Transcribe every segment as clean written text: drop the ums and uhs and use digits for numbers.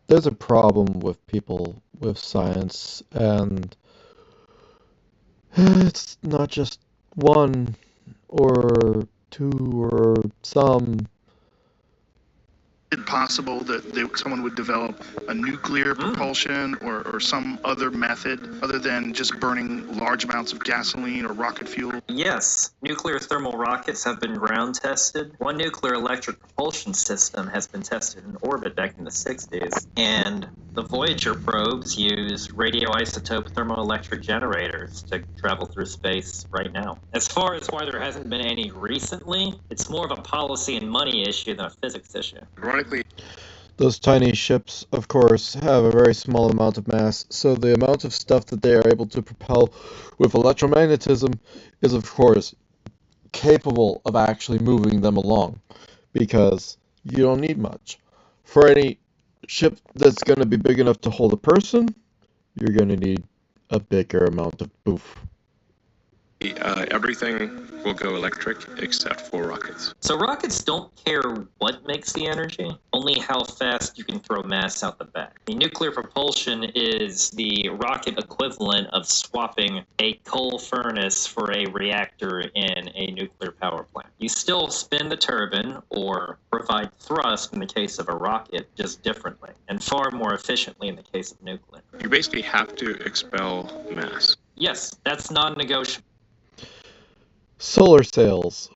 there's a problem with people with science, and it's not just one or two or some. Is it possible that someone would develop a nuclear propulsion or some other method other than just burning large amounts of gasoline or rocket fuel? Yes, nuclear thermal rockets have been ground tested. One nuclear electric propulsion system has been tested in orbit back in the 60s, and the Voyager probes use radioisotope thermoelectric generators to travel through space right now. As far as why there hasn't been any recently, it's more of a policy and money issue than a physics issue. Ironically, Those tiny ships, of course, have a very small amount of mass, so the amount of stuff that they are able to propel with electromagnetism is, of course, capable of actually moving them along, because you don't need much. For any ship that's going to be big enough to hold a person, you're going to need a bigger amount of boof. Everything will go electric except for rockets. So rockets don't care what makes the energy, only how fast you can throw mass out the back. The nuclear propulsion is the rocket equivalent of swapping a coal furnace for a reactor in a nuclear power plant. You still spin the turbine or provide thrust in the case of a rocket, just differently, and far more efficiently in the case of nuclear. You basically have to expel mass. Yes, that's non-negotiable. Solar sails.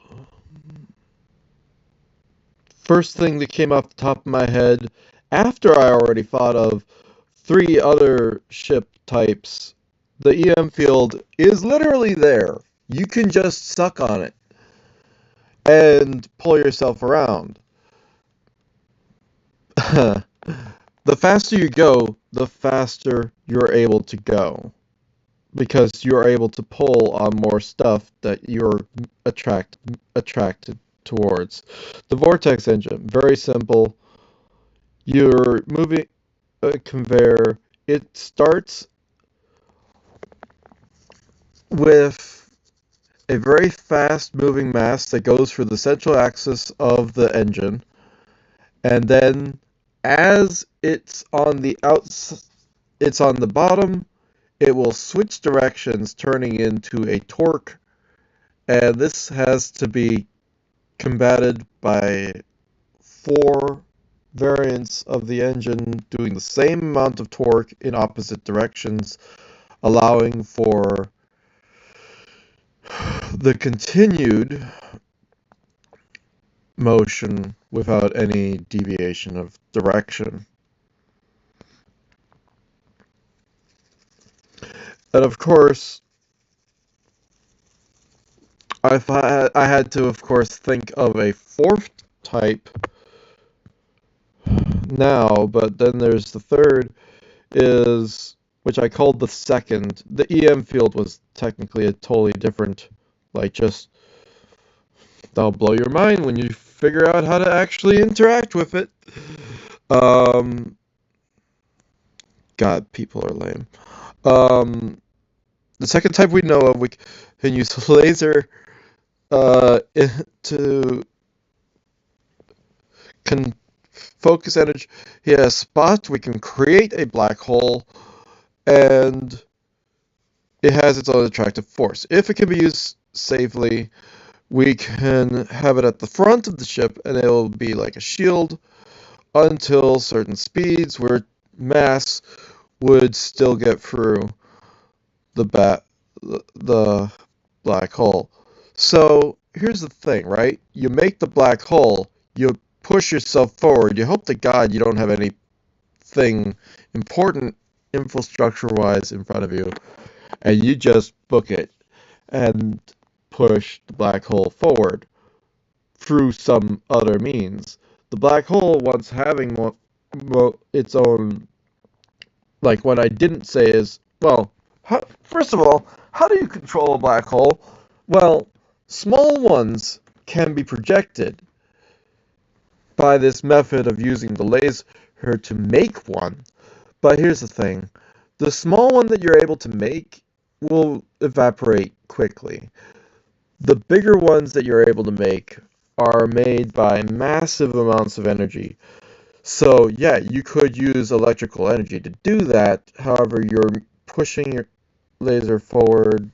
First thing that came off the top of my head, after I already thought of three other ship types, the EM field is literally there. You can just suck on it and pull yourself around. The faster you go, the faster you're able to go, because you're able to pull on more stuff that you're attracted towards. The vortex engine, very simple. You're moving a conveyor. It starts with a very fast moving mass that goes for the central axis of the engine, and then as it's on the it's on the bottom, it will switch directions, turning into a torque, and this has to be combated by four variants of the engine doing the same amount of torque in opposite directions, allowing for the continued motion without any deviation of direction. And of course, I had to, of course, think of a fourth type now, but then there's the third, is which I called the second. The EM field was technically a totally different, like just that'll blow your mind when you figure out how to actually interact with it. Um, God, people are lame. Um, the second type we know of, we can use laser to can focus energy. Yeah, spot. We can create a black hole, and it has its own attractive force. If it can be used safely, we can have it at the front of the ship, and it'll be like a shield until certain speeds where mass would still get through the black hole. So here's the thing, right? You make the black hole, you push yourself forward, you hope to God you don't have anything important infrastructure-wise in front of you, and you just book it and push the black hole forward through some other means. The black hole, once having its own, like what I didn't say is, well, first of all, how do you control a black hole? Well, small ones can be projected by this method of using the laser to make one. But here's the thing. The small one that you're able to make will evaporate quickly. The bigger ones that you're able to make are made by massive amounts of energy. So yeah, you could use electrical energy to do that. However, you're pushing your laser forward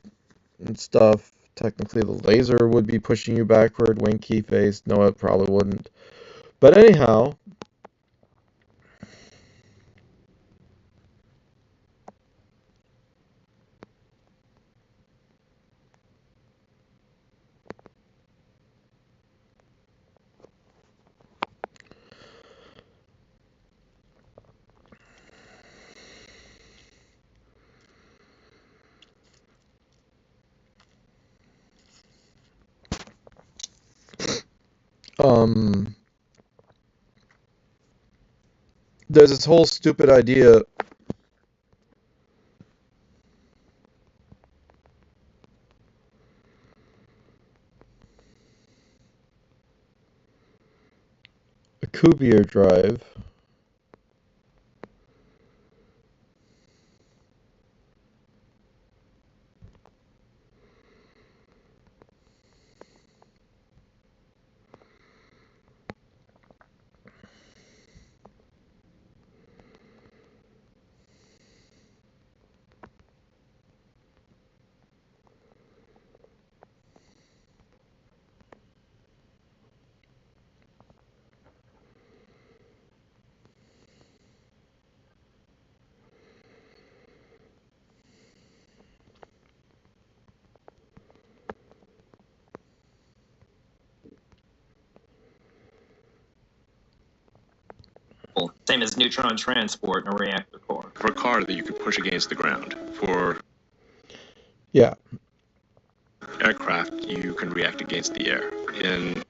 and stuff. Technically, the laser would be pushing you backward. When key phase, no, it probably wouldn't. But anyhow, um, there's this whole stupid idea. A Cuvier drive. Same as neutron transport in a reactor core. For a car that you could push against the ground. For Yeah. aircraft, you can react against the air. In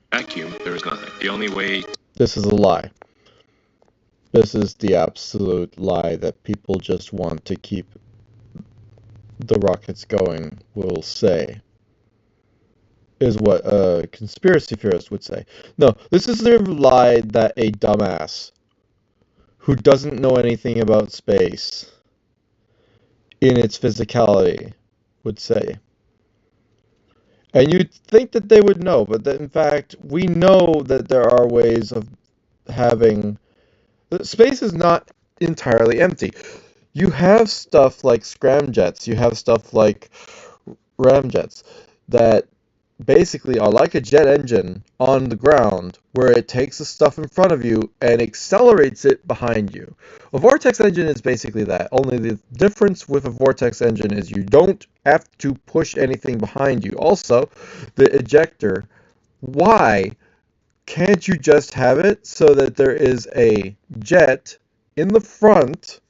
vacuum, there is nothing. The only way. This is a lie. This is the absolute lie that people just want to keep the rockets going will say. Is what a conspiracy theorist would say. No, this is the lie that a dumbass who doesn't know anything about space in its physicality would say. And you'd think that they would know, but that in fact, we know that there are ways of having... Space is not entirely empty. You have stuff like scramjets, you have stuff like ramjets that basically are like a jet engine on the ground where it takes the stuff in front of you and accelerates it behind you. A vortex engine is basically that, only the difference with a vortex engine is you don't have to push anything behind you. Also, the ejector, why can't you just have it so that there is a jet in the front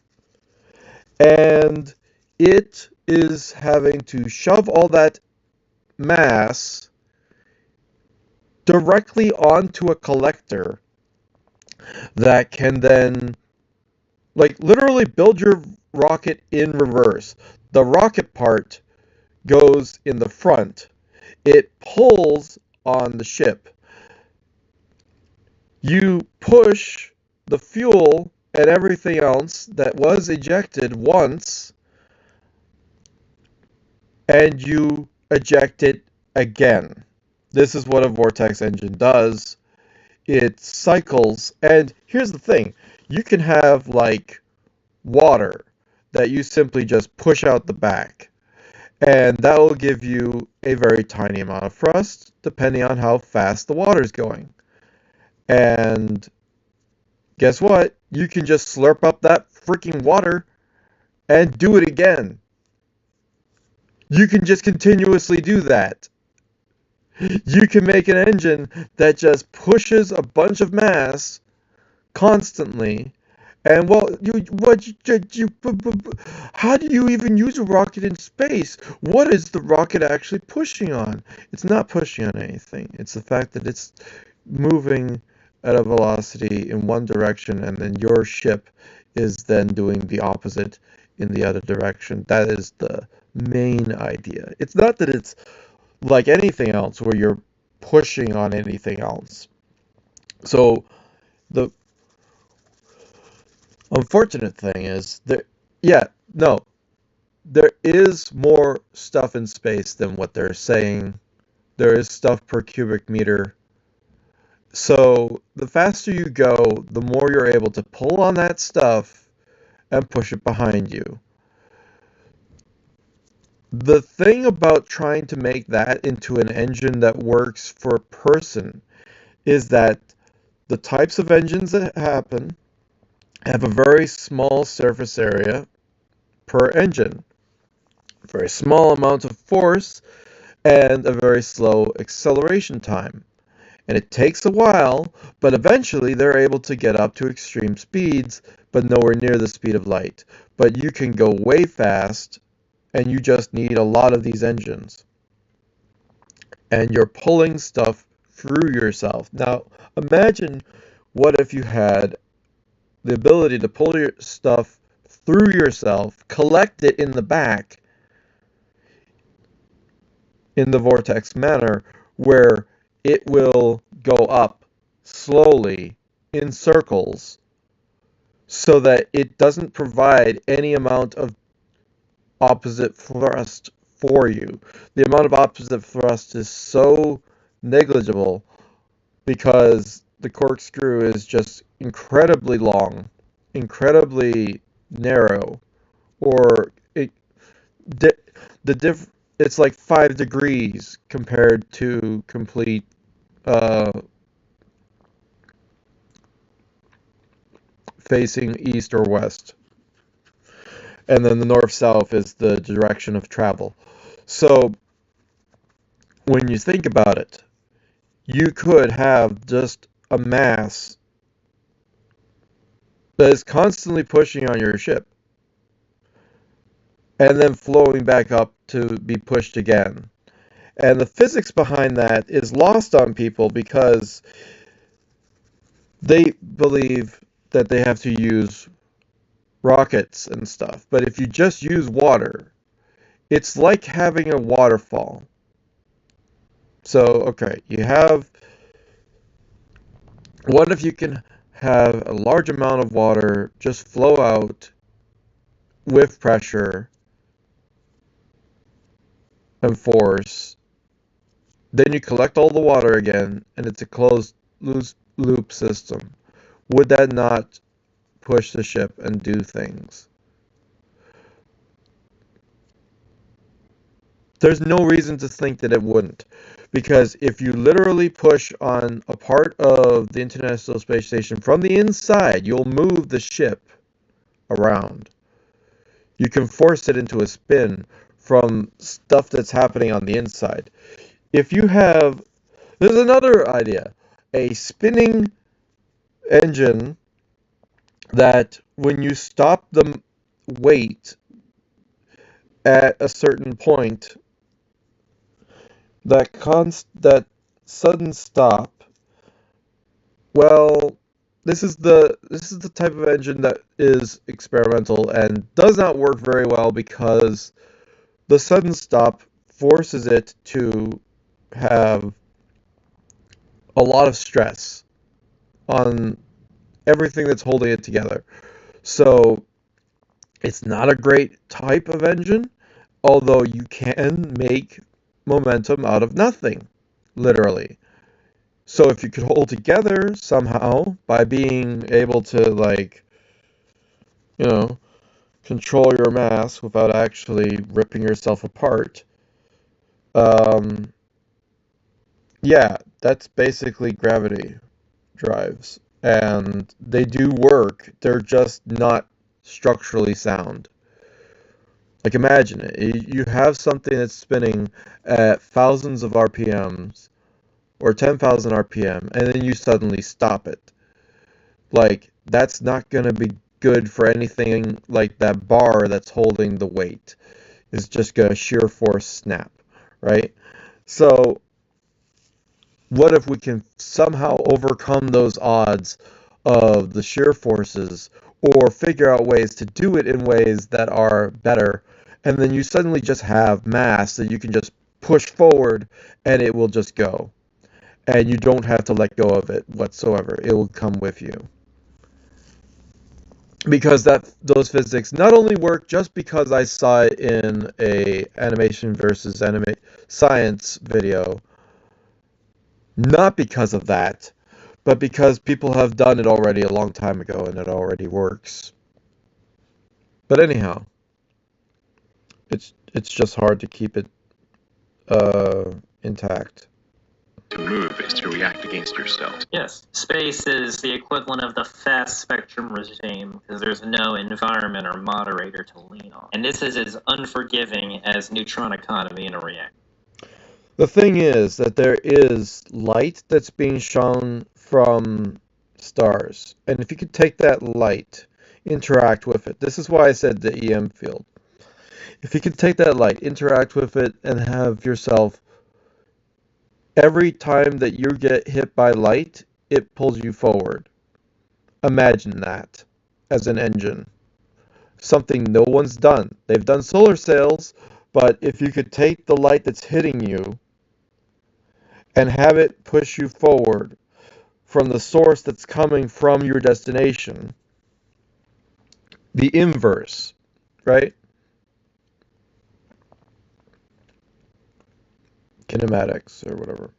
and it is having to shove all that mass directly onto a collector that can then, like, literally build your rocket in reverse. The rocket part goes in the front. It pulls on the ship. You push the fuel and everything else that was ejected once, and you eject it again. This is what a vortex engine does. It cycles, and here's the thing. You can have, like, water that you simply just push out the back, and that will give you a very tiny amount of thrust, depending on how fast the water is going. And guess what? You can just slurp up that freaking water and do it again. You can just continuously do that. You can make an engine that just pushes a bunch of mass constantly. And well, how do you even use a rocket in space? What is the rocket actually pushing on? It's not pushing on anything. It's the fact that it's moving at a velocity in one direction, and then your ship is then doing the opposite in the other direction. That is the main idea. It's not that it's like anything else where you're pushing on anything else. So the unfortunate thing is there is more stuff in space than what they're saying. There is stuff per cubic meter. So the faster you go, the more you're able to pull on that stuff and push it behind you. The thing about trying to make that into an engine that works for a person is that the types of engines that happen have a very small surface area per engine, very small amount of force, and a very slow acceleration time. And it takes a while, but eventually they're able to get up to extreme speeds, but nowhere near the speed of light. But you can go way fast, and you just need a lot of these engines. And you're pulling stuff through yourself. Now, imagine what if you had the ability to pull your stuff through yourself, collect it in the back in the vortex manner, where it will go up slowly in circles so that it doesn't provide any amount of opposite thrust for you. The amount of opposite thrust is so negligible because the corkscrew is just incredibly long, incredibly narrow, or it's like 5 degrees compared to complete facing east or west. And then the north-south is the direction of travel. So when you think about it, you could have just a mass that is constantly pushing on your ship and then flowing back up to be pushed again. And the physics behind that is lost on people because they believe that they have to use rockets and stuff. But if you just use water, it's like having a waterfall. So, okay, what if you can have a large amount of water just flow out with pressure and force, then you collect all the water again, and it's a closed loop system. Would that not push the ship and do things? There's no reason to think that it wouldn't. Because if you literally push on a part of the International Space Station from the inside, you'll move the ship around. You can force it into a spin from stuff that's happening on the inside. There's another idea, a spinning engine that when you stop the weight at a certain point, that sudden stop, well, this is the type of engine that is experimental and does not work very well because the sudden stop forces it to have a lot of stress on everything that's holding it together. So it's not a great type of engine, although you can make momentum out of nothing, literally. So if you could hold together somehow by being able to, control your mass without actually ripping yourself apart, yeah, that's basically gravity drives. And they do work, they're just not structurally sound. Like, imagine it. You have something that's spinning at thousands of RPMs or 10,000 RPM, and then you suddenly stop it. Like, that's not going to be good for anything like that bar that's holding the weight. It's just going to shear force snap, right? So, what if we can somehow overcome those odds of the shear forces or figure out ways to do it in ways that are better, and then you suddenly just have mass that you can just push forward and it will just go. And you don't have to let go of it whatsoever. It will come with you. Because those physics not only work just because I saw it in a animation versus science video, not because of that, but because people have done it already a long time ago and it already works. But anyhow, it's just hard to keep it intact. To move is to react against yourself. Yes, space is the equivalent of the fast spectrum regime because there's no environment or moderator to lean on. And this is as unforgiving as neutron economy in a reactor. The thing is that there is light that's being shown from stars. And if you could take that light, interact with it. This is why I said the EM field. If you could take that light, interact with it, and have yourself, every time that you get hit by light, it pulls you forward. Imagine that as an engine. Something no one's done. They've done solar sails, but if you could take the light that's hitting you and have it push you forward from the source that's coming from your destination, the inverse, right? Kinematics or whatever.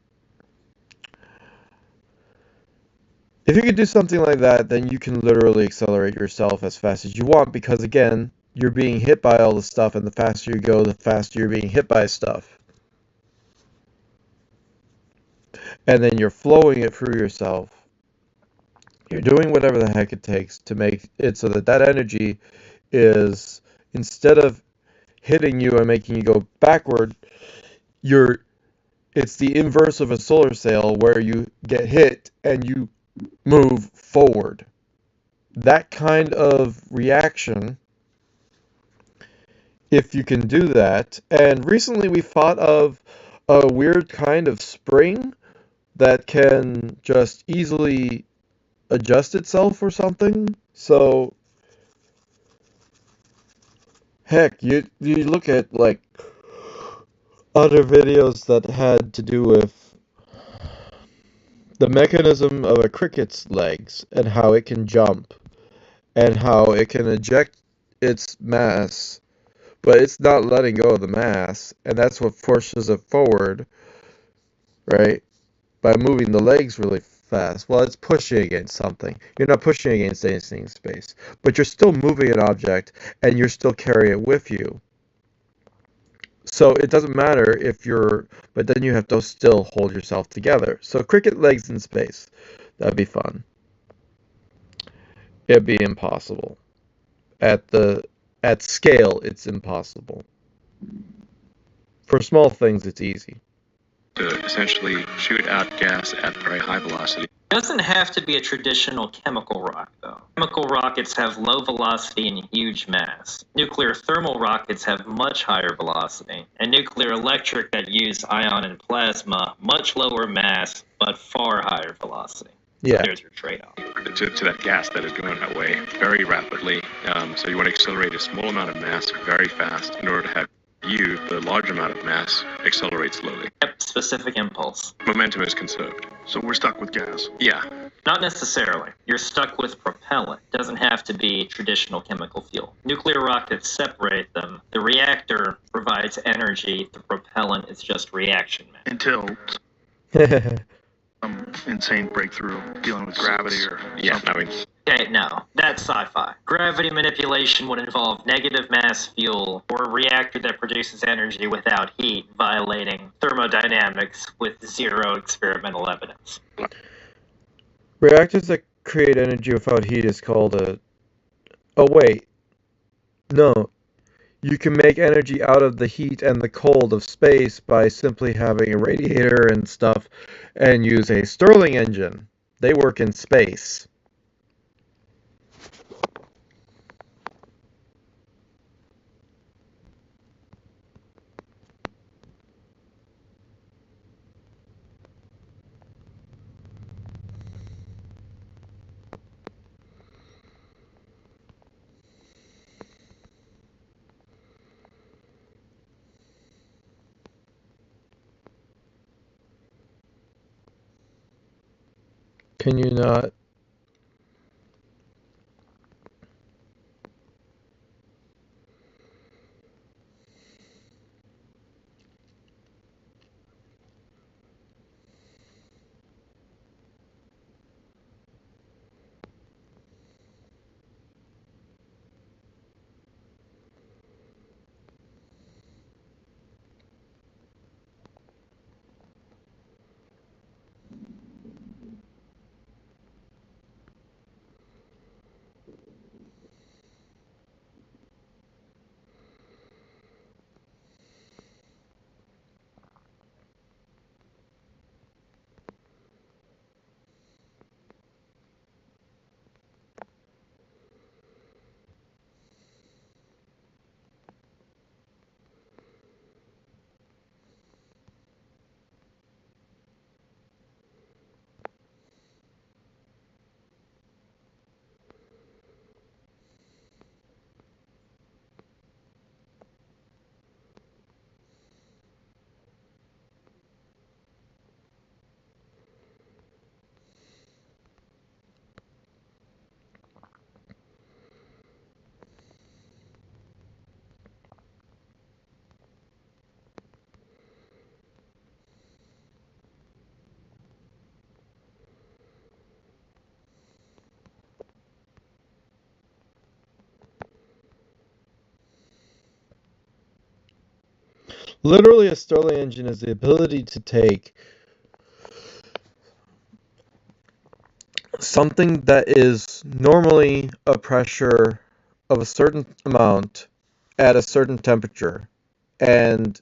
If you could do something like that, then you can literally accelerate yourself as fast as you want because, again, you're being hit by all the stuff, and the faster you go, the faster you're being hit by stuff. And then you're flowing it through yourself. You're doing whatever the heck it takes to make it so that that energy is, instead of hitting you and making you go backward, it's the inverse of a solar sail where you get hit and you move forward. That kind of reaction, if you can do that. And recently we thought of a weird kind of spring that can just easily adjust itself or something. So heck, you look at like other videos that had to do with the mechanism of a cricket's legs and how it can jump and how it can eject its mass, but it's not letting go of the mass, and that's what forces it forward, right? By moving the legs really fast. Well, it's pushing against something. You're not pushing against anything in space, but you're still moving an object and you're still carrying it with you. So it doesn't matter if but then you have to still hold yourself together. So cricket legs in space, that'd be fun. It'd be impossible. At scale, it's impossible. For small things, it's easy. To essentially shoot out gas at very high velocity. It doesn't have to be a traditional chemical rock, though. Chemical rockets have low velocity and huge mass. Nuclear thermal rockets have much higher velocity. And nuclear electric that use ion and plasma, much lower mass, but far higher velocity. Yeah. There's your trade-off. To that gas that is going that way very rapidly. So you want to accelerate a small amount of mass very fast in order to have the large amount of mass, accelerate slowly. Yep, specific impulse. Momentum is conserved. So we're stuck with gas. Yeah. Not necessarily. You're stuck with propellant. It doesn't have to be traditional chemical fuel. Nuclear rockets separate them. The reactor provides energy. The propellant is just reaction mass. Until some insane breakthrough dealing with gravity or Yeah, something. I mean, Okay, no, that's sci-fi. Gravity manipulation would involve negative mass fuel or a reactor that produces energy without heat, violating thermodynamics with zero experimental evidence. Reactors that create energy without heat is called a... Oh, wait. No. You can make energy out of the heat and the cold of space by simply having a radiator and stuff and use a Stirling engine. They work in space. Can you not? Literally, a Stirling engine is the ability to take something that is normally a pressure of a certain amount at a certain temperature and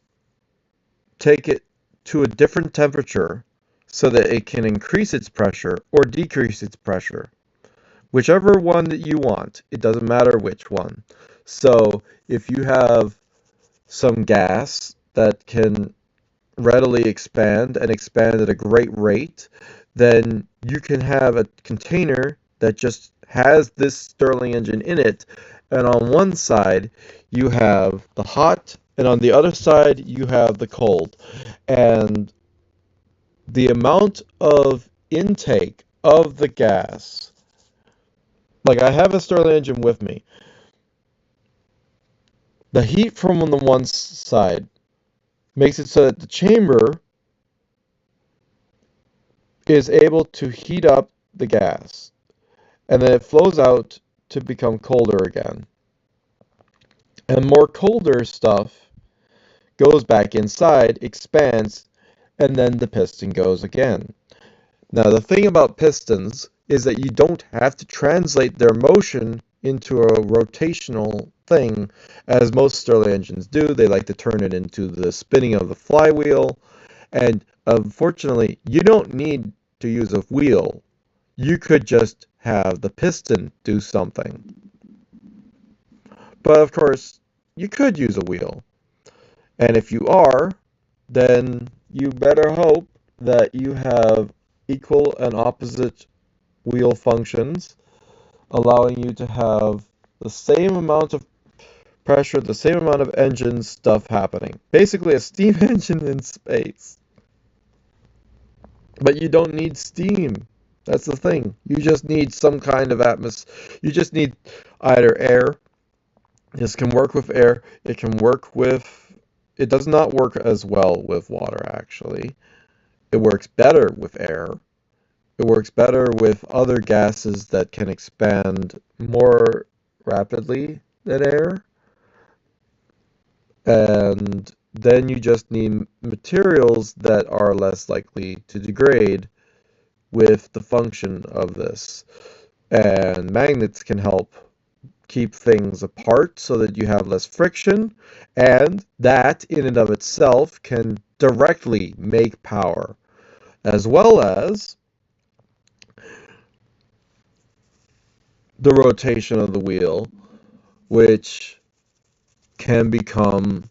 take it to a different temperature so that it can increase its pressure or decrease its pressure. Whichever one that you want, it doesn't matter which one. So if you have some gas that can readily expand and expand at a great rate, then you can have a container that just has this Stirling engine in it, and on one side you have the hot, and on the other side you have the cold. And the amount of intake of the gas, like I have a Stirling engine with me, the heat from on the one side makes it so that the chamber is able to heat up the gas, and then it flows out to become colder again. And more colder stuff goes back inside, expands, and then the piston goes again. Now, the thing about pistons is that you don't have to translate their motion into a rotational thing, as most Stirling engines do. They like to turn it into the spinning of the flywheel, and unfortunately, you don't need to use a wheel. You could just have the piston do something. But of course, you could use a wheel. And if you are, then you better hope that you have equal and opposite wheel functions, allowing you to have the same amount of pressure, the same amount of engine stuff happening. Basically a steam engine in space. But you don't need steam. That's the thing. You just need some kind of atmosphere. You just need either air. This can work with air. It can work with... It does not work as well with water, actually. It works better with air. It works better with other gases that can expand more rapidly than air. And then you just need materials that are less likely to degrade with the function of this. And magnets can help keep things apart so that you have less friction, and that in and of itself can directly make power, as well as the rotation of the wheel, which can become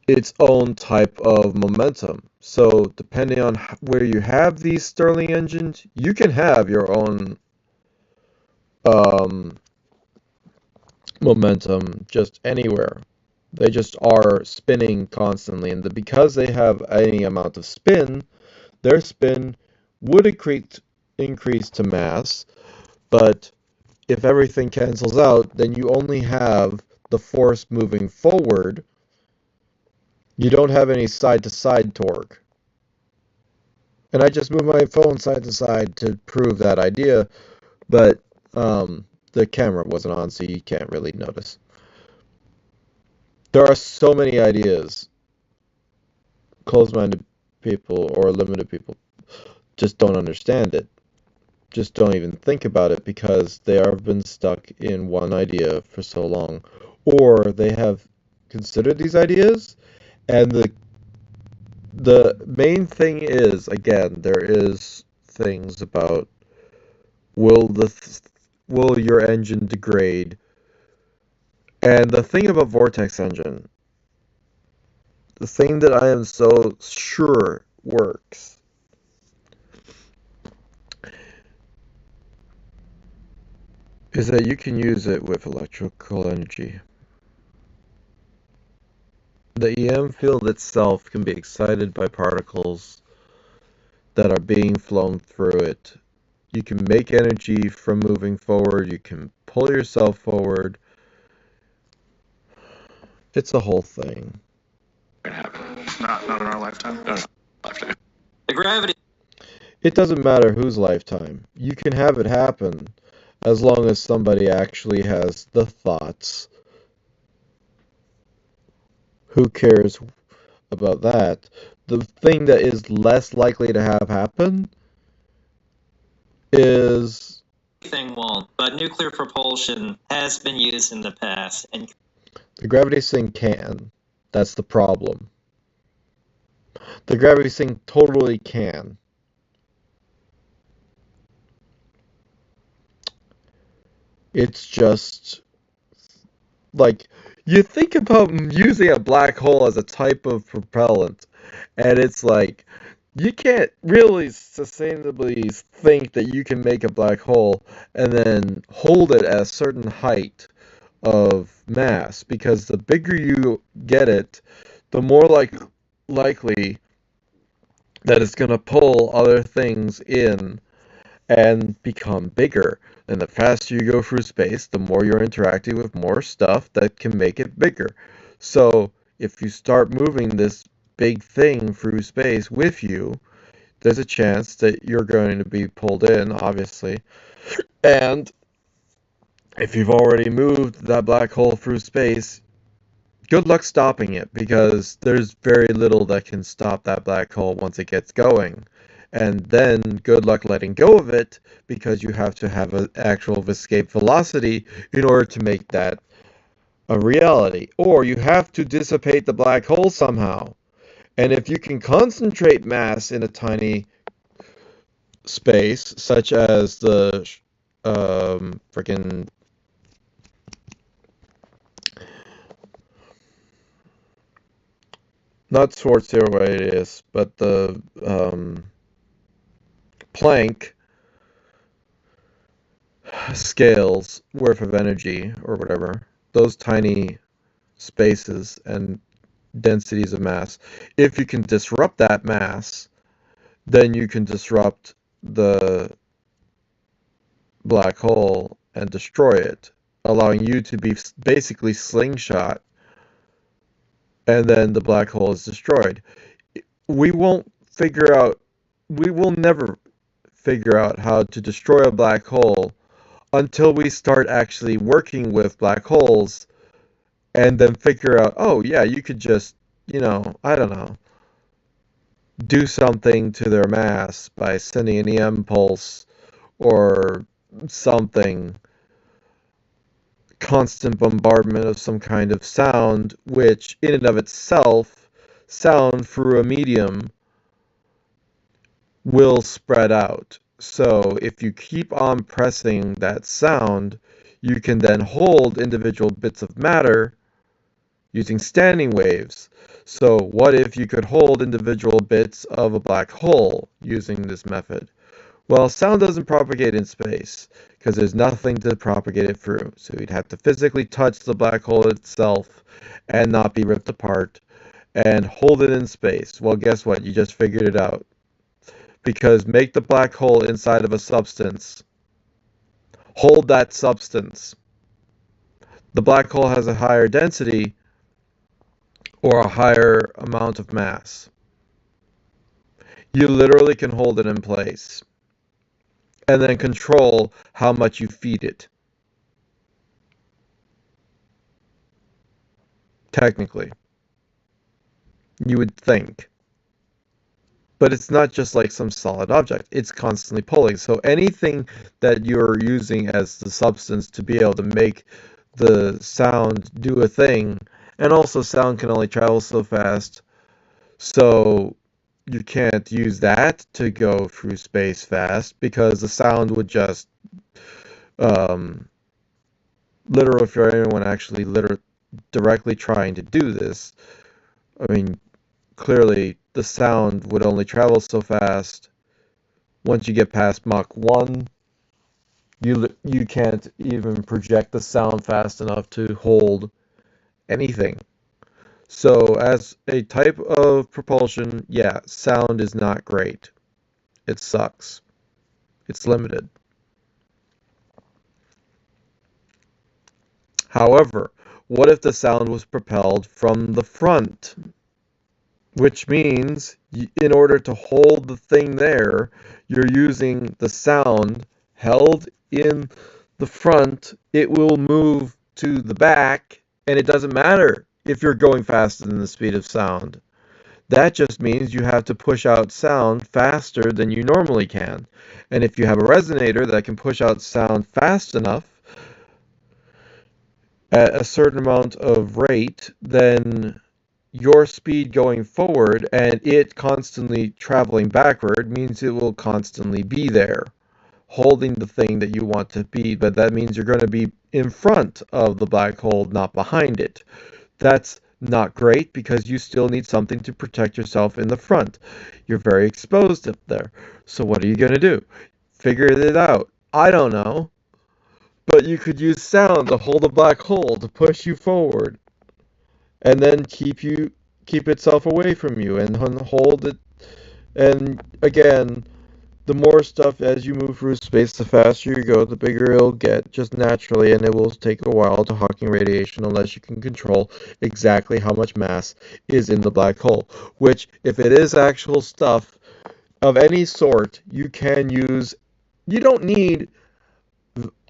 its own type of momentum. So depending on where you have these Stirling engines, you can have your own momentum just anywhere. They just are spinning constantly, and because they have any amount of spin, their spin would increase to mass, but if everything cancels out, then you only have the force moving forward. You don't have any side-to-side torque. And I just moved my phone side to side to prove that idea, but the camera wasn't on, so you can't really notice. There are so many ideas. Closed-minded people or limited people just don't understand it. Just don't even think about it because they have been stuck in one idea for so long. Or they have considered these ideas, and the main thing is, again, there is things about will your engine degrade? And the thing about Vortex engine, the thing that I am so sure works, is that you can use it with electrical energy. The EM field itself can be excited by particles that are being flown through it. You can make energy from moving forward. You can pull yourself forward. It's a whole thing. Not in our lifetime. No, lifetime. The gravity. It doesn't matter whose lifetime. You can have it happen as long as somebody actually has the thoughts who cares about that? The thing that is less likely to have happen is Everything won't, but nuclear propulsion has been used in the past, and the gravity sink can. That's the problem. The gravity sink totally can. It's just like you think about using a black hole as a type of propellant, and it's like you can't really sustainably think that you can make a black hole and then hold it at a certain height of mass, because the bigger you get it, the more likely that it's going to pull other things in and become bigger. And the faster you go through space, the more you're interacting with more stuff that can make it bigger. So if you start moving this big thing through space with you, there's a chance that you're going to be pulled in, obviously. And if you've already moved that black hole through space, good luck stopping it, because there's very little that can stop that black hole once it gets going. And then good luck letting go of it, because you have to have an actual escape velocity in order to make that a reality. Or you have to dissipate the black hole somehow. And if you can concentrate mass in a tiny space, such as the freaking not Schwarzschild radius, but the Planck scales worth of energy or whatever, those tiny spaces and densities of mass, if you can disrupt that mass, then you can disrupt the black hole and destroy it, allowing you to be basically slingshot, and then the black hole is destroyed. We will never figure out how to destroy a black hole until we start actually working with black holes, and then figure out, oh yeah, you could just, I don't know, do something to their mass by sending an EM pulse or something, constant bombardment of some kind of sound, which in and of itself, sound through a medium will spread out. So if you keep on pressing that sound, you can then hold individual bits of matter using standing waves. So what if you could hold individual bits of a black hole using this method? Well, sound doesn't propagate in space because there's nothing to propagate it through. So you'd have to physically touch the black hole itself and not be ripped apart and hold it in space. Well, guess what? You just figured it out. Because make the black hole inside of a substance. Hold that substance. The black hole has a higher density or a higher amount of mass. You literally can hold it in place and then control how much you feed it. Technically. You would think. But it's not just like some solid object. It's constantly pulling. So anything that you're using as the substance to be able to make the sound do a thing, and also sound can only travel so fast, so you can't use that to go through space fast, because the sound would just literally, if you're anyone actually directly trying to do this, I mean, clearly the sound would only travel so fast. Once you get past Mach 1, you can't even project the sound fast enough to hold anything. So as a type of propulsion, yeah, sound is not great. It sucks. It's limited. However, what if the sound was propelled from the front? Which means, in order to hold the thing there, you're using the sound held in the front. It will move to the back, and it doesn't matter if you're going faster than the speed of sound. That just means you have to push out sound faster than you normally can. And if you have a resonator that can push out sound fast enough at a certain amount of rate, then your speed going forward and it constantly traveling backward means it will constantly be there, holding the thing that you want to be, but that means you're going to be in front of the black hole, not behind it. That's not great because you still need something to protect yourself in the front. You're very exposed up there. So what are you going to do? Figure it out. I don't know. But you could use sound to hold a black hole to push you forward and then keep itself away from you and hold it. And again, the more stuff as you move through space, the faster you go, the bigger it'll get just naturally, and it will take a while to Hawking radiation unless you can control exactly how much mass is in the black hole. Which, if it is actual stuff of any sort, you can use. You don't need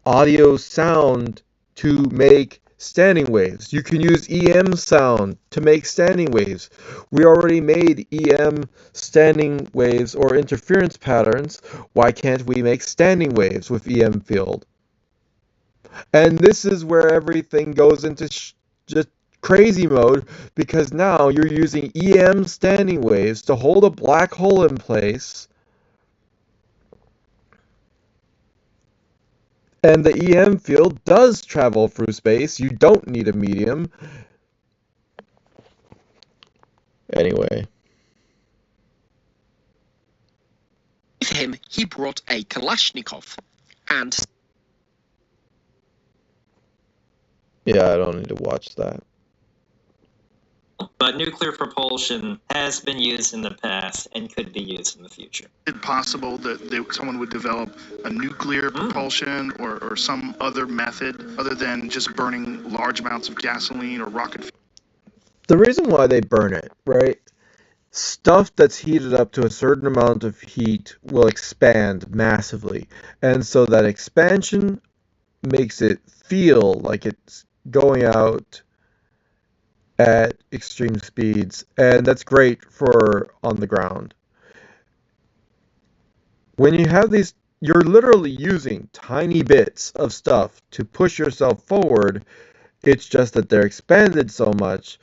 audio sound to make standing waves. You can use EM sound to make standing waves. We already made EM standing waves or interference patterns. Why can't we make standing waves with EM field? And this is where everything goes into just crazy mode, because now you're using EM standing waves to hold a black hole in place. And the EM field does travel through space. You don't need a medium. Anyway. With him, he brought a Kalashnikov, and... Yeah, I don't need to watch that. But nuclear propulsion has been used in the past and could be used in the future. Is it possible that someone would develop a nuclear propulsion or some other method other than just burning large amounts of gasoline or rocket fuel? The reason why they burn it, right? Stuff that's heated up to a certain amount of heat will expand massively. And so that expansion makes it feel like it's going out at extreme speeds, and that's great for on the ground. When you have these, you're literally using tiny bits of stuff to push yourself forward. It's just that they're expanded so much,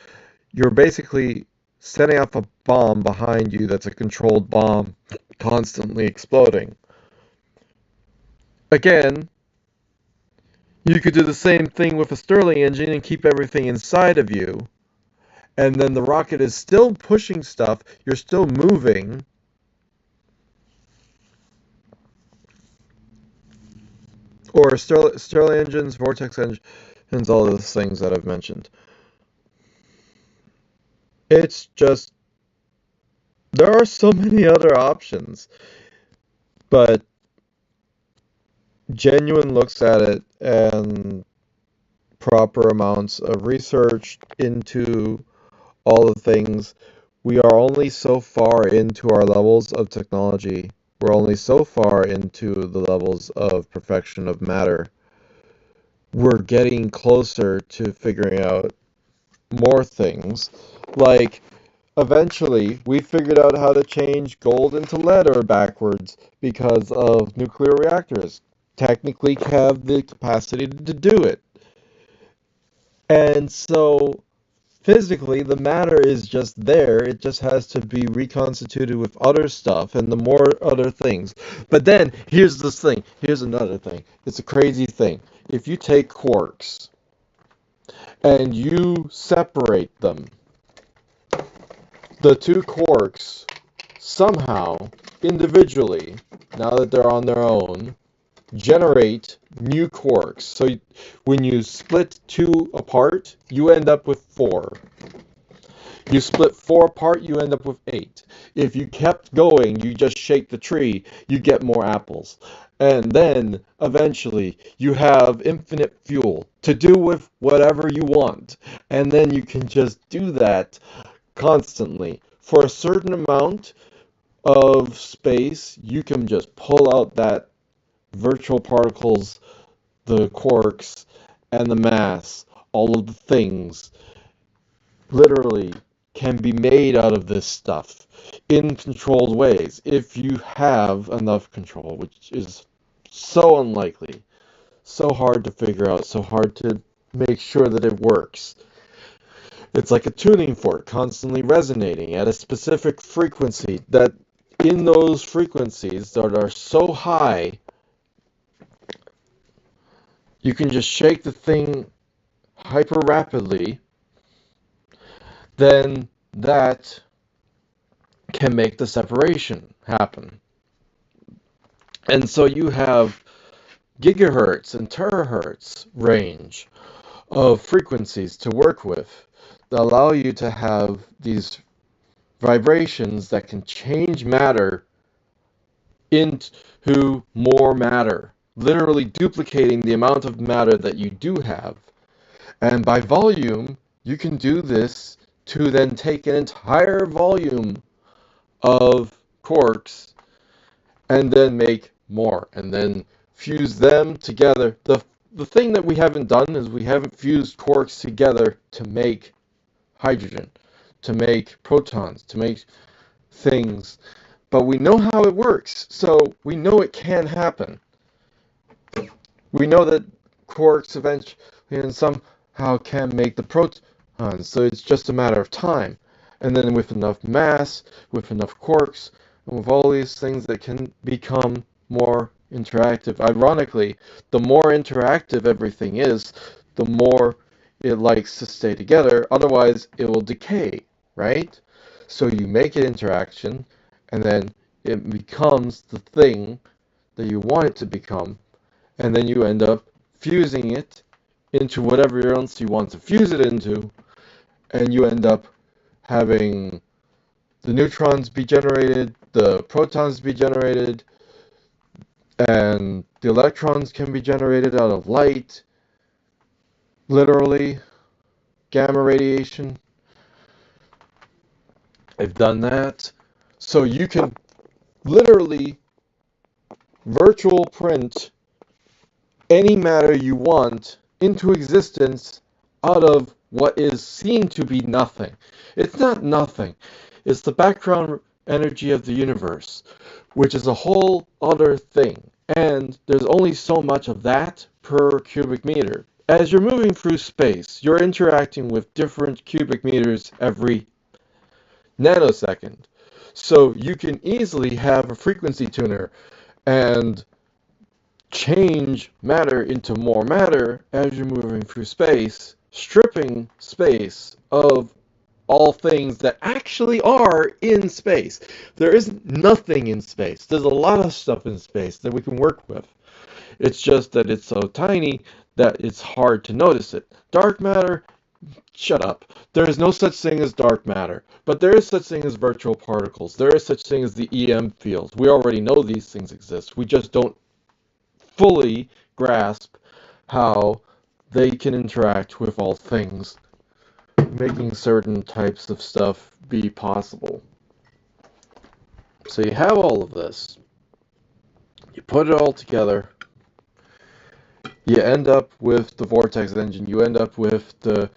you're basically setting off a bomb behind you that's a controlled bomb, constantly exploding. Again, you could do the same thing with a Stirling engine and keep everything inside of you. And then the rocket is still pushing stuff, you're still moving. Or Stirling engines, vortex engines, all those things that I've mentioned. It's just, there are so many other options. But genuine looks at it and proper amounts of research into all the things. We are only so far into our levels of technology. We're only so far into the levels of perfection of matter. We're getting closer to figuring out more things. Like, eventually, we figured out how to change gold into lead or backwards because of nuclear reactors. Technically have the capacity to do it. And so physically, the matter is just there. It just has to be reconstituted with other stuff and the more other things. But then, here's this thing. Here's another thing. It's a crazy thing. If you take quarks and you separate them, the two quarks somehow, individually, now that they're on their own, generate new quarks. So when you split two apart, you end up with 4. You split 4 apart, you end up with 8. If you kept going, you just shake the tree, you get more apples. And then, eventually, you have infinite fuel to do with whatever you want. And then you can just do that constantly. For a certain amount of space, you can just pull out that virtual particles, the quarks, and the mass, all of the things. literally can be made out of this stuff in controlled ways if you have enough control, which is so unlikely, so hard to figure out, so hard to make sure that it works. It's like a tuning fork constantly resonating at a specific frequency that in those frequencies that are so high, you can just shake the thing hyper rapidly, then that can make the separation happen. And so you have gigahertz and terahertz range of frequencies to work with that allow you to have these vibrations that can change matter into more matter, literally duplicating the amount of matter that you do have. And by volume, you can do this to then take an entire volume of quarks and then make more and then fuse them together. The thing that we haven't done is we haven't fused quarks together to make hydrogen, to make protons, to make things, but we know how it works, so we know it can happen. We know that quarks eventually and somehow can make the protons, so it's just a matter of time. And then with enough mass, with enough quarks, and with all these things that can become more interactive. Ironically, the more interactive everything is, the more it likes to stay together. Otherwise, it will decay, right? So you make it interaction, and then it becomes the thing that you want it to become, and then you end up fusing it into whatever else you want to fuse it into, and you end up having the neutrons be generated, the protons be generated, and the electrons can be generated out of light, literally, gamma radiation. I've done that. So you can literally virtual print any matter you want into existence out of what is seen to be nothing. It's not nothing. It's the background energy of the universe, which is a whole other thing. And there's only so much of that per cubic meter. As you're moving through space, you're interacting with different cubic meters every nanosecond. So you can easily have a frequency tuner and change matter into more matter as you're moving through space, stripping space of all things that actually are in space. There is nothing in space. There's a lot of stuff in space that we can work with. It's just that it's so tiny that it's hard to notice it. Dark matter, shut up. There is no such thing as dark matter, but there is such thing as virtual particles. There is such thing as the EM fields. We already know these things exist. We just don't fully grasp how they can interact with all things, making certain types of stuff be possible. So you have all of this. You put it all together. You end up with the vortex engine. You end up with the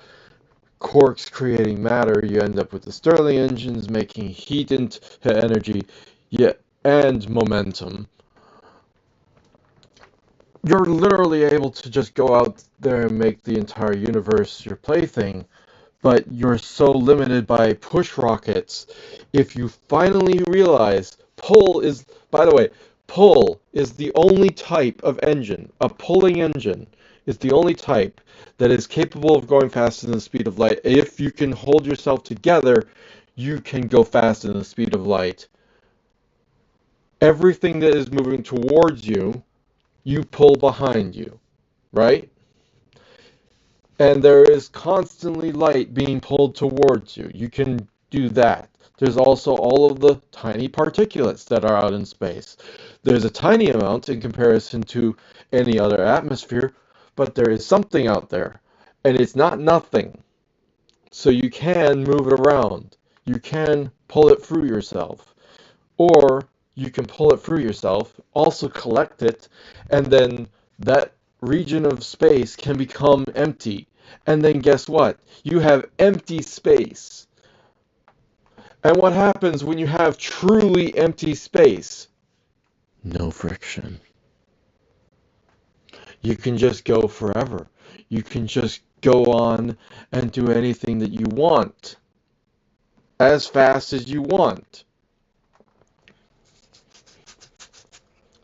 quarks creating matter. You end up with the Stirling engines making heat into energy, and momentum. You're literally able to just go out there and make the entire universe your plaything, but you're so limited by push rockets. If you finally realize pull is, by the way, pull is the only type of engine, a pulling engine is the only type that is capable of going faster than the speed of light. If you can hold yourself together, you can go faster than the speed of light. Everything that is moving towards you, you pull behind you, right? And there is constantly light being pulled towards you. You can do that. There's also all of the tiny particulates that are out in space. There's a tiny amount in comparison to any other atmosphere, but there is something out there, and it's not nothing. So you can move it around. You can pull it through yourself. Or you can pull it through yourself, also collect it, and then that region of space can become empty. And then guess what? You have empty space. And what happens when you have truly empty space? No friction. You can just go forever. You can just go on and do anything that you want as fast as you want.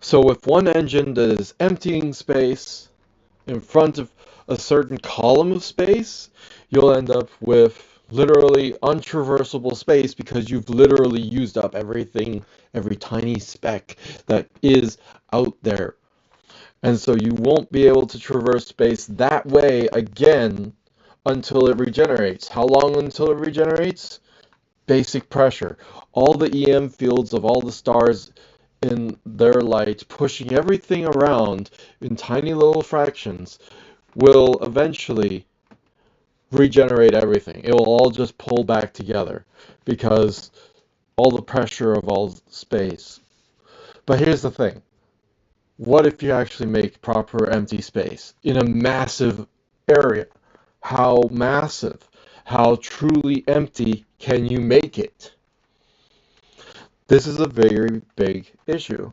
So with one engine that is emptying space in front of a certain column of space, you'll end up with literally untraversable space because you've literally used up everything, every tiny speck that is out there. And so you won't be able to traverse space that way again until it regenerates. How long until it regenerates? Basic pressure. All the EM fields of all the stars in their light pushing everything around in tiny little fractions will eventually regenerate everything. It will all just pull back together because all the pressure of all space. But here's the thing. What if you actually make proper empty space in a massive area? How massive, how truly empty can you make it? This is a very big issue.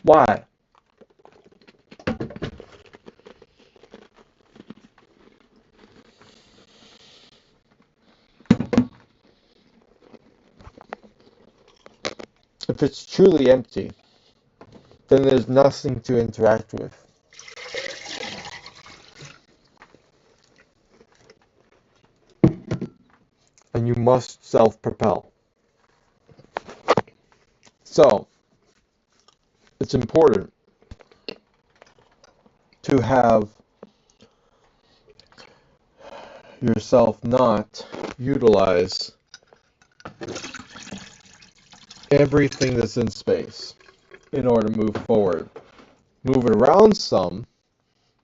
Why? If it's truly empty, then there's nothing to interact with. And you must self-propel. So, it's important to have yourself not utilize everything that's in space in order to move forward. Move it around some,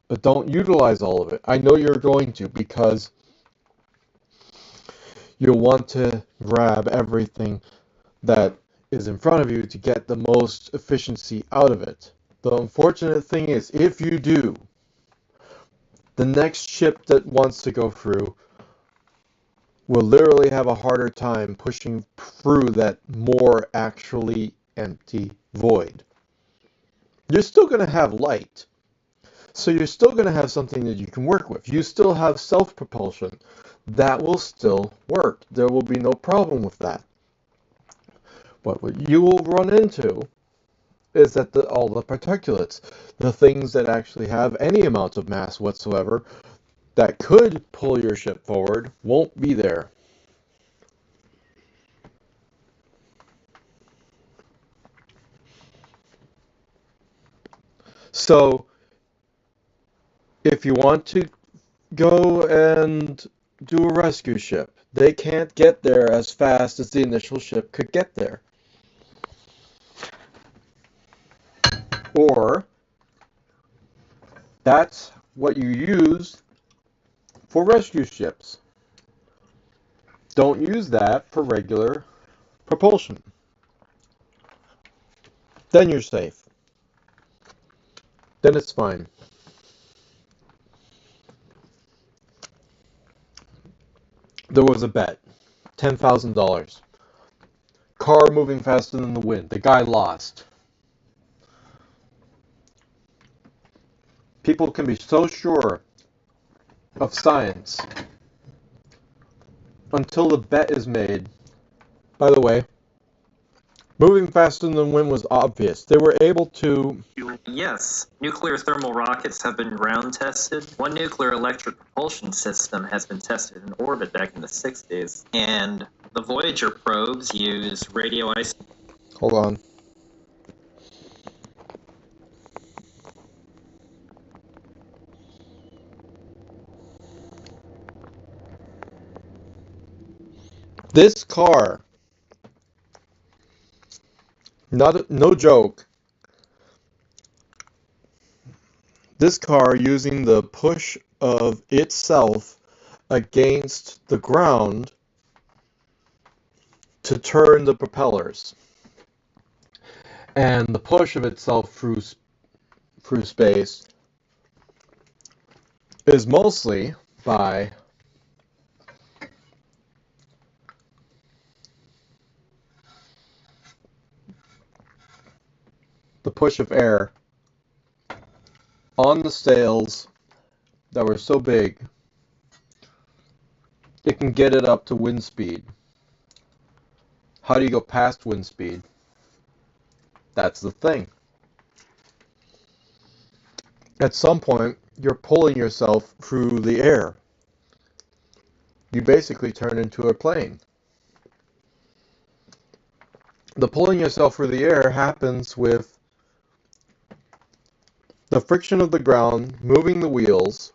but don't utilize all of it. I know you're going to because you'll want to grab everything that is in front of you to get the most efficiency out of it. The unfortunate thing is, if you do, the next ship that wants to go through will literally have a harder time pushing through that more actually empty void. You're still going to have light, so you're still going to have something that you can work with. You still have self-propulsion. That will still work. There will be no problem with that. But what you will run into is that all the particulates, the things that actually have any amount of mass whatsoever that could pull your ship forward, won't be there. So, if you want to go and do a rescue ship, they can't get there as fast as the initial ship could get there. Or, that's what you use for rescue ships. Don't use that for regular propulsion. Then you're safe. Then it's fine. There was a bet. $10,000. Car moving faster than the wind. The guy lost. People can be so sure of science until the bet is made. By the way, moving faster than the wind was obvious. They were able to... Yes, nuclear thermal rockets have been ground tested. One nuclear electric propulsion system has been tested in orbit back in the 60s. And the Voyager probes use radioisotopes. Hold on. This car, no joke, this car using the push of itself against the ground to turn the propellers, and the push of itself through space is mostly by the push of air on the sails that were so big it can get it up to wind speed. How do you go past wind speed? That's the thing. At some point, you're pulling yourself through the air. You basically turn into a plane. The pulling yourself through the air happens with the friction of the ground moving the wheels.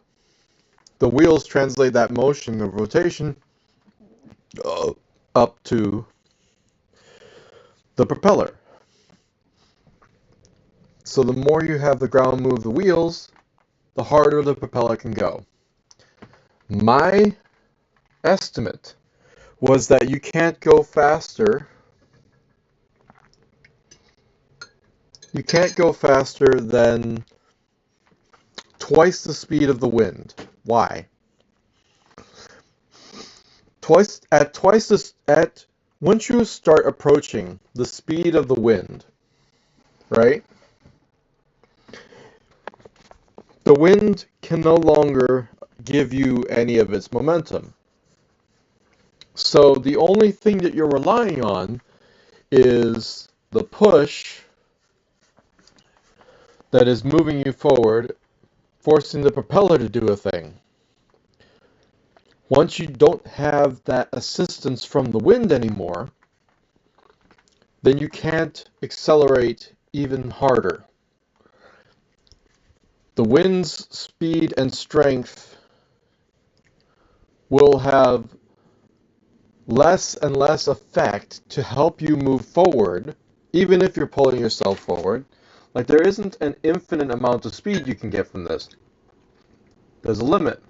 The wheels translate that motion of rotation up to the propeller. So the more you have the ground move the wheels, the harder the propeller can go. My estimate was that you can't go faster. You can't go faster than twice the speed of the wind. Why? Once you start approaching the speed of the wind, right? The wind can no longer give you any of its momentum. So the only thing that you're relying on is the push that is moving you forward, forcing the propeller to do a thing. Once you don't have that assistance from the wind anymore, then you can't accelerate even harder. The wind's speed and strength will have less and less effect to help you move forward, even if you're pulling yourself forward. Like, there isn't an infinite amount of speed you can get from this. There's a limit.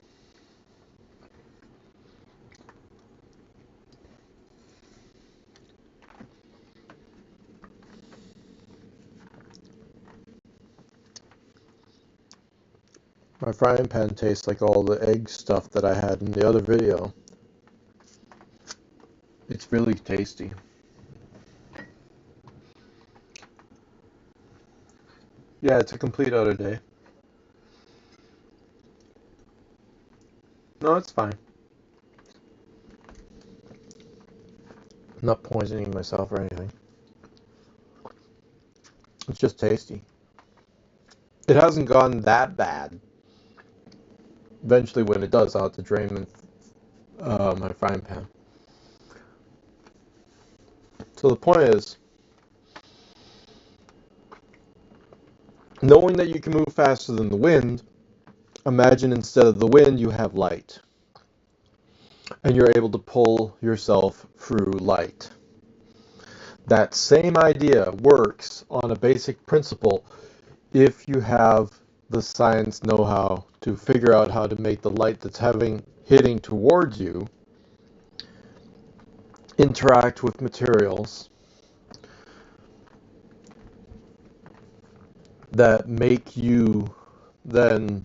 My frying pan tastes like all the egg stuff that I had in the other video. It's really tasty. Yeah, it's a complete other day. No, it's fine. I'm not poisoning myself or anything. It's just tasty. It hasn't gone that bad. Eventually, when it does, I'll have to drain my frying pan. So the point is, knowing that you can move faster than the wind, imagine instead of the wind, you have light. And you're able to pull yourself through light. That same idea works on a basic principle if you have the science know-how to figure out how to make the light that's hitting towards you interact with materials that make you then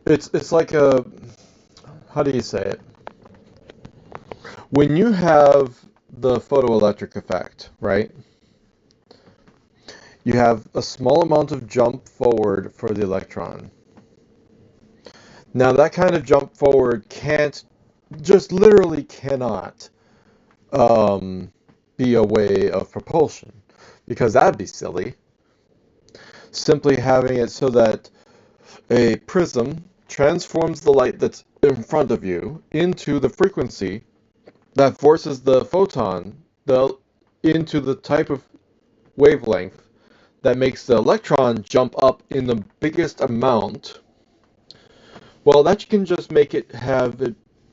it's like a, how do you say it? When you have the photoelectric effect, right? You have a small amount of jump forward for the electron. Now that kind of jump forward literally cannot be a way of propulsion, because that'd be silly. Simply having it so that a prism transforms the light that's in front of you into the frequency that forces the photon into the type of wavelength that makes the electron jump up in the biggest amount. Well, that can just make it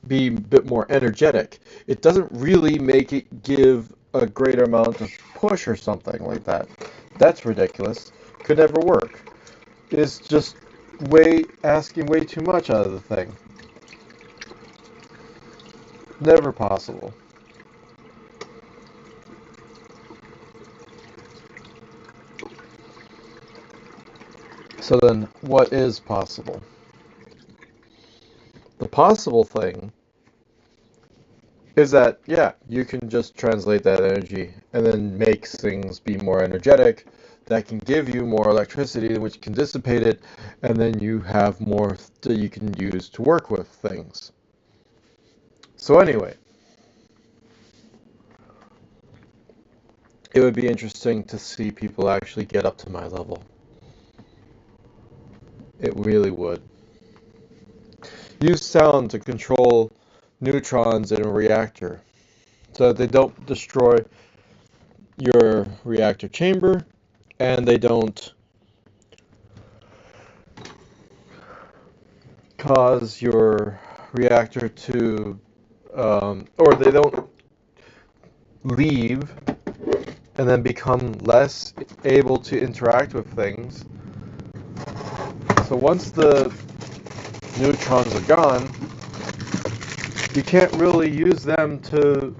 be a bit more energetic. It doesn't really make it give a greater amount of push or something like that. That's ridiculous. Could never work. It's just asking way too much out of the thing. Never possible. So then, what is possible? possible thing is that, yeah, you can just translate that energy and then make things be more energetic that can give you more electricity, which can dissipate it, and then you have more that you can use to work with things. So anyway, it would be interesting to see people actually get up to my level. It really would. Use sound to control neutrons in a reactor so that they don't destroy your reactor chamber and they don't cause your reactor to, or they don't leave and then become less able to interact with things. So once the neutrons are gone, you can't really use them to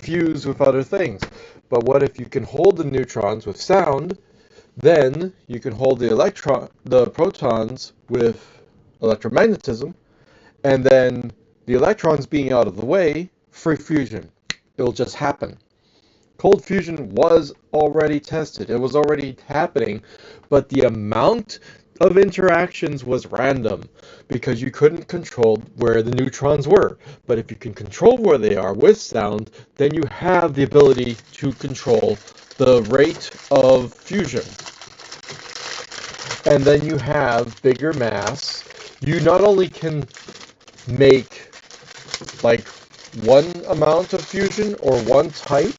fuse with other things. But what if you can hold the neutrons with sound? Then you can hold the protons with electromagnetism, and then the electrons being out of the way, free fusion. It'll just happen. Cold fusion was already tested. It was already happening, but the amount of interactions was random because you couldn't control where the neutrons were. But if you can control where they are with sound, then you have the ability to control the rate of fusion. And then you have bigger mass. You not only can make like one amount of fusion or one type,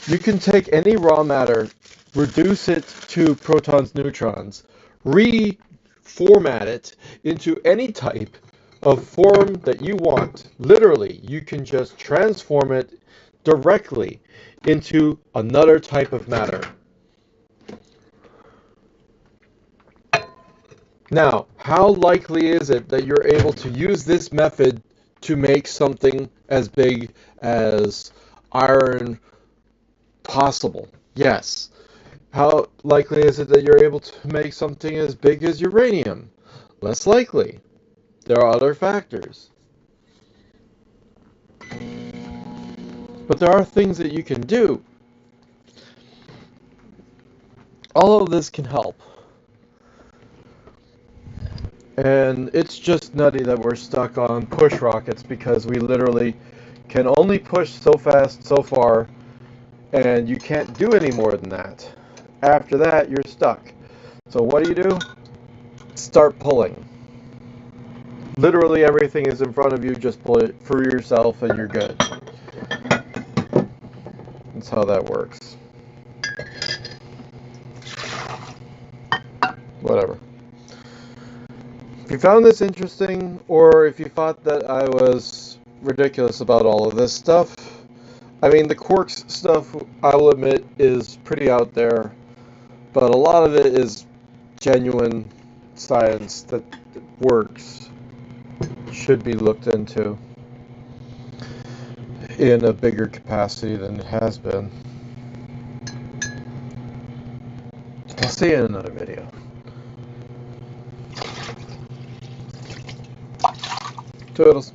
you can take any raw matter, reduce it to protons, neutrons, reformat it into any type of form that you want. Literally, you can just transform it directly into another type of matter. Now, how likely is it that you're able to use this method to make something as big as iron possible? Yes. How likely is it that you're able to make something as big as uranium? Less likely. There are other factors. But there are things that you can do. All of this can help. And it's just nutty that we're stuck on push rockets because we literally can only push so fast, so far, and you can't do any more than that. After that, you're stuck. So what do? Start pulling. Literally everything is in front of you, just pull it for yourself and you're good. That's how that works. Whatever. If you found this interesting, or if you thought that I was ridiculous about all of this stuff, I mean, the quarks stuff, I will admit, is pretty out there, but a lot of it is genuine science that works, should be looked into in a bigger capacity than it has been. I'll see you in another video. Toodles.